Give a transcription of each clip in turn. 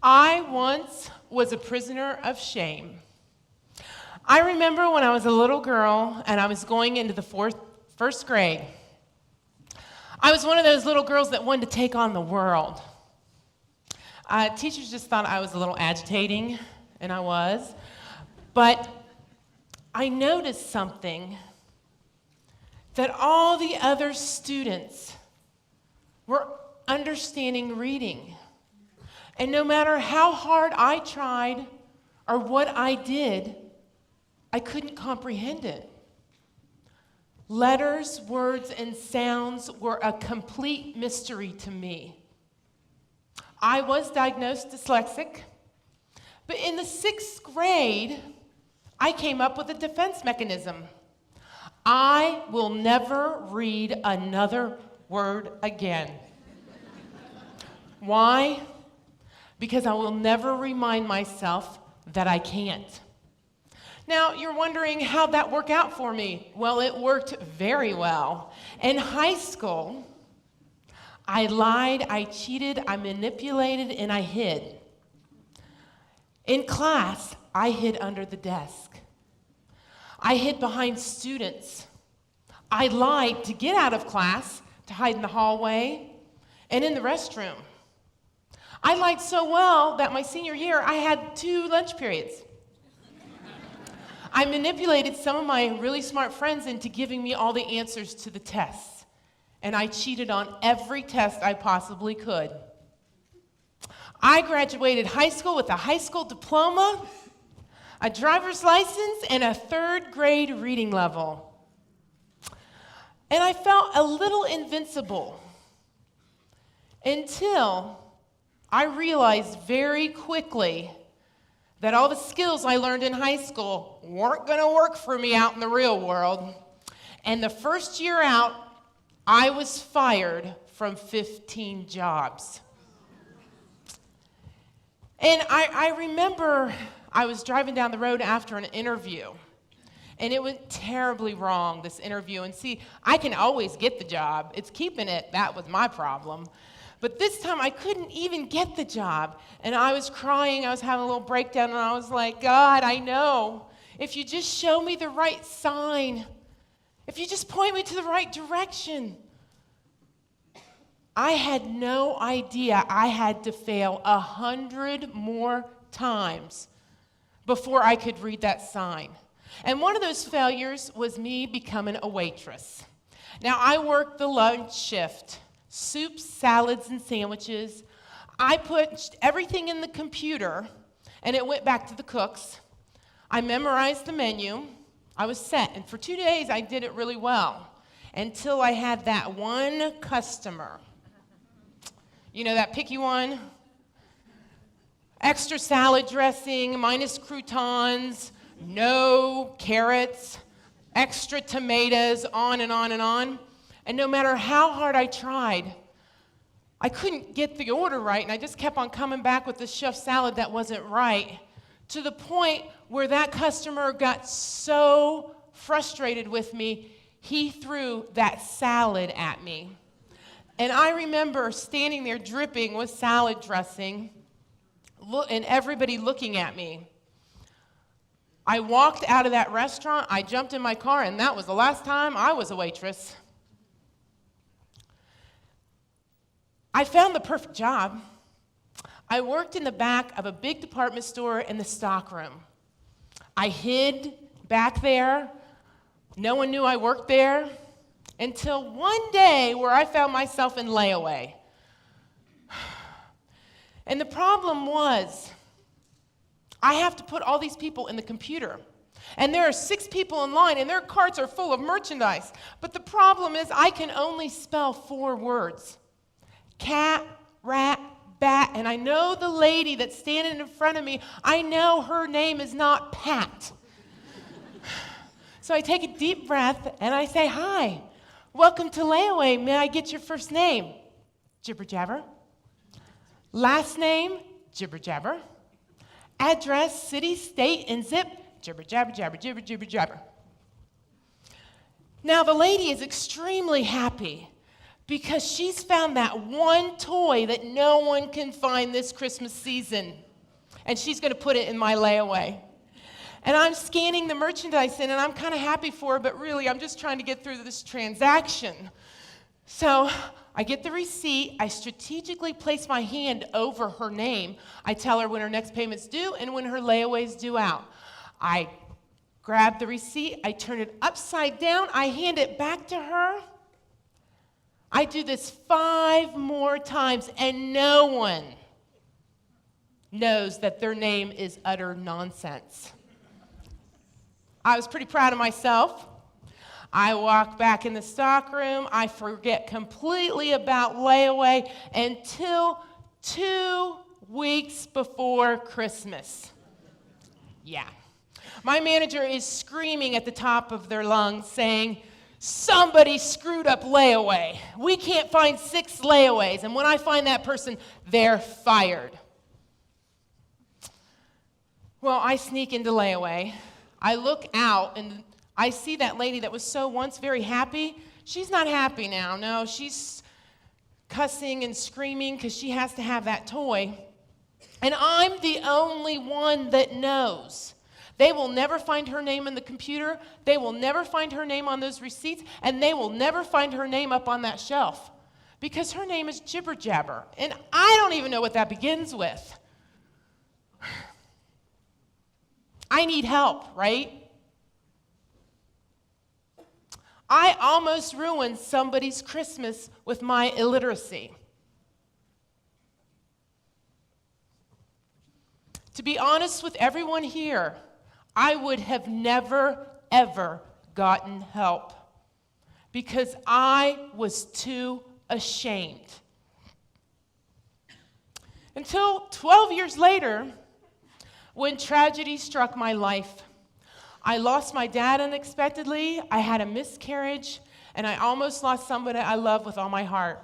I once was a prisoner of shame. I remember when I was a little girl and I was going into the first grade. I was one of those little girls that wanted to take on the world. Teachers just thought I was a little agitating, and I was. But I noticed something, that all the other students were understanding reading. And no matter how hard I tried or what I did, I couldn't comprehend it. Letters, words, and sounds were a complete mystery to me. I was diagnosed dyslexic, but in the 6th grade, I came up with a defense mechanism. I will never read another word again. Why? Because I will never remind myself that I can't. Now, you're wondering how'd that work out for me? Well, it worked very well. In high school, I lied, I cheated, I manipulated, and I hid. In class, I hid under the desk. I hid behind students. I lied to get out of class, to hide in the hallway, and in the restroom. I lied so well that my senior year, I had 2 lunch periods. I manipulated some of my really smart friends into giving me all the answers to the tests, and I cheated on every test I possibly could. I graduated high school with a high school diploma, a driver's license, and a 3rd grade reading level. And I felt a little invincible until I realized very quickly that all the skills I learned in high school weren't going to work for me out in the real world. And the first year out, I was fired from 15 jobs. And I remember I was driving down the road after an interview, and it went terribly wrong, this interview. And see, I can always get the job. It's keeping it, that was my problem. But this time, I couldn't even get the job. And I was crying, I was having a little breakdown, and I was like, God, I know. If you just show me the right sign, if you just point me to the right direction. I had no idea I had to fail 100 more times before I could read that sign. And one of those failures was me becoming a waitress. Now, I worked the lunch shift. Soups, salads, and sandwiches. I put everything in the computer, and it went back to the cooks. I memorized the menu. I was set, and for 2 days, I did it really well until I had that one customer. You know, that picky one? Extra salad dressing, minus croutons, no carrots, extra tomatoes, on and on and on. And no matter how hard I tried, I couldn't get the order right, and I just kept on coming back with the chef salad that wasn't right, to the point where that customer got so frustrated with me, he threw that salad at me. And I remember standing there dripping with salad dressing, and everybody looking at me. I walked out of that restaurant, I jumped in my car, and that was the last time I was a waitress. I found the perfect job. I worked in the back of a big department store in the stockroom. I hid back there. No one knew I worked there until one day where I found myself in layaway. And the problem was, I have to put all these people in the computer. And there are 6 people in line, and their carts are full of merchandise. But the problem is, I can only spell 4 words. Cat, rat, bat, and I know the lady that's standing in front of me, I know her name is not Pat. So I take a deep breath and I say, hi, welcome to layaway, may I get your first name? Jibber jabber. Last name, jibber jabber. Address, city, state, and zip, jibber jabber jabber, jibber jibber jabber. Now the lady is extremely happy because she's found that one toy that no one can find this Christmas season. And she's going to put it in my layaway. And I'm scanning the merchandise in, and I'm kind of happy for her, but really I'm just trying to get through this transaction. So I get the receipt. I strategically place my hand over her name. I tell her when her next payment's due and when her layaway's due out. I grab the receipt. I turn it upside down. I hand it back to her. I do this 5 more times, and no one knows that their name is utter nonsense. I was pretty proud of myself. I walk back in the stockroom. I forget completely about layaway until 2 weeks before Christmas. Yeah. My manager is screaming at the top of their lungs saying, "Somebody screwed up layaway. We can't find 6 layaways. And when I find that person, they're fired." Well, I sneak into layaway. I look out, and I see that lady that was so once very happy. She's not happy now. No, she's cussing and screaming because she has to have that toy. And I'm the only one that knows. They will never find her name in the computer. They will never find her name on those receipts. And they will never find her name up on that shelf because her name is Jibber Jabber. And I don't even know what that begins with. I need help, right? I almost ruined somebody's Christmas with my illiteracy. To be honest with everyone here, I would have never, ever gotten help because I was too ashamed. Until 12 years later, when tragedy struck my life. I lost my dad unexpectedly, I had a miscarriage, and I almost lost somebody I love with all my heart.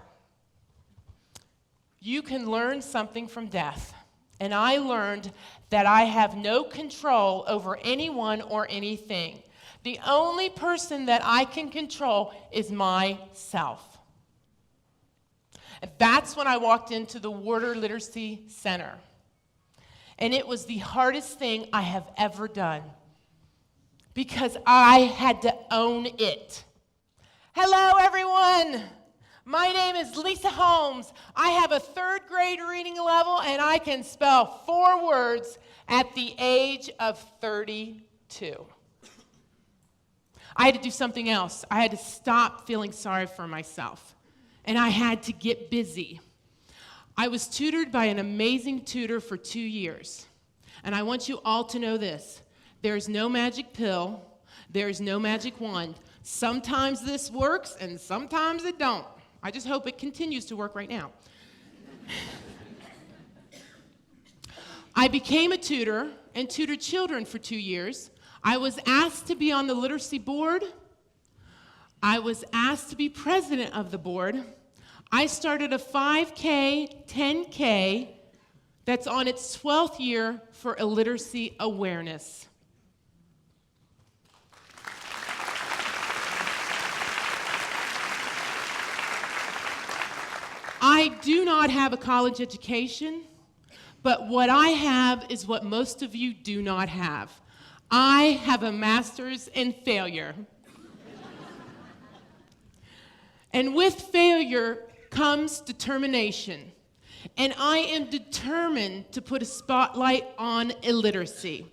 You can learn something from death, and I learned that I have no control over anyone or anything. The only person that I can control is myself. And that's when I walked into the Water Literacy Center. And it was the hardest thing I have ever done because I had to own it. Hello, everyone. My name is Lisa Holmes. I have a 3rd grade reading level, and I can spell 4 words at the age of 32. I had to do something else. I had to stop feeling sorry for myself, and I had to get busy. I was tutored by an amazing tutor for 2 years. And I want you all to know this. There's no magic pill. There's no magic wand. Sometimes this works and sometimes it don't. I just hope it continues to work right now. I became a tutor and tutored children for 2 years. I was asked to be on the literacy board. I was asked to be president of the board. I started a 5K, 10K that's on its 12th year for illiteracy awareness. I do not have a college education, but what I have is what most of you do not have. I have a master's in failure. And with failure comes determination. And I am determined to put a spotlight on illiteracy.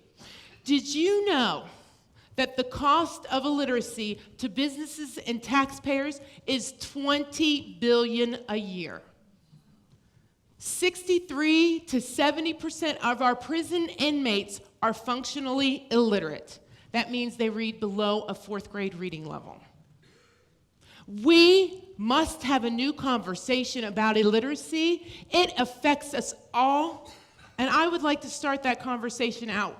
Did you know that the cost of illiteracy to businesses and taxpayers is $20 billion a year? 63 to 70% of our prison inmates are functionally illiterate. That means they read below a 4th grade reading level. We must have a new conversation about illiteracy. It affects us all, and I would like to start that conversation out.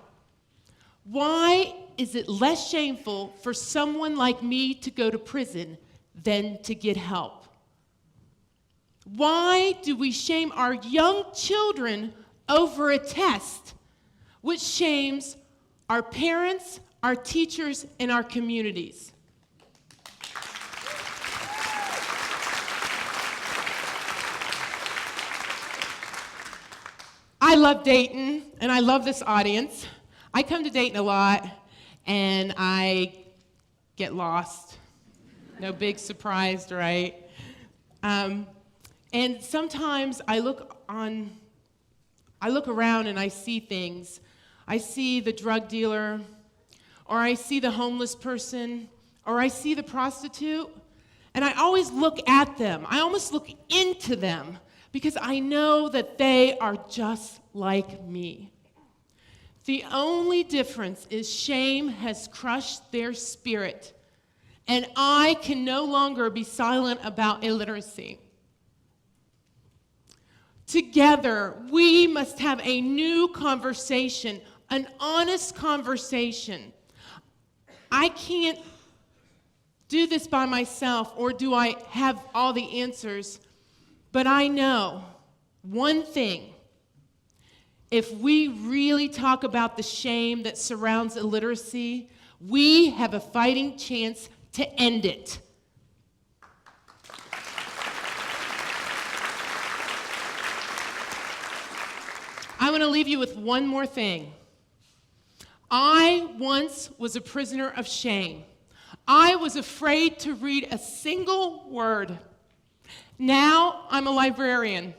Why is it less shameful for someone like me to go to prison than to get help? Why do we shame our young children over a test, which shames our parents, our teachers, and our communities? I love Dayton, and I love this audience. I come to Dayton a lot, and I get lost. No big surprise, right? And sometimes I look around and I see things. I see the drug dealer, or I see the homeless person, or I see the prostitute, and I always look at them. I almost look into them because I know that they are just like me. The only difference is shame has crushed their spirit, and I can no longer be silent about illiteracy. Together, we must have a new conversation, an honest conversation. I can't do this by myself, or do I have all the answers, but I know one thing. If we really talk about the shame that surrounds illiteracy, we have a fighting chance to end it. I want to leave you with one more thing. I once was a prisoner of shame. I was afraid to read a single word. Now I'm a librarian.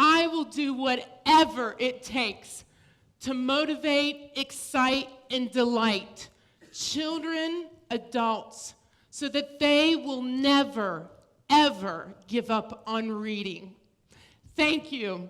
I will do whatever it takes to motivate, excite, and delight children, adults, so that they will never, ever give up on reading. Thank you.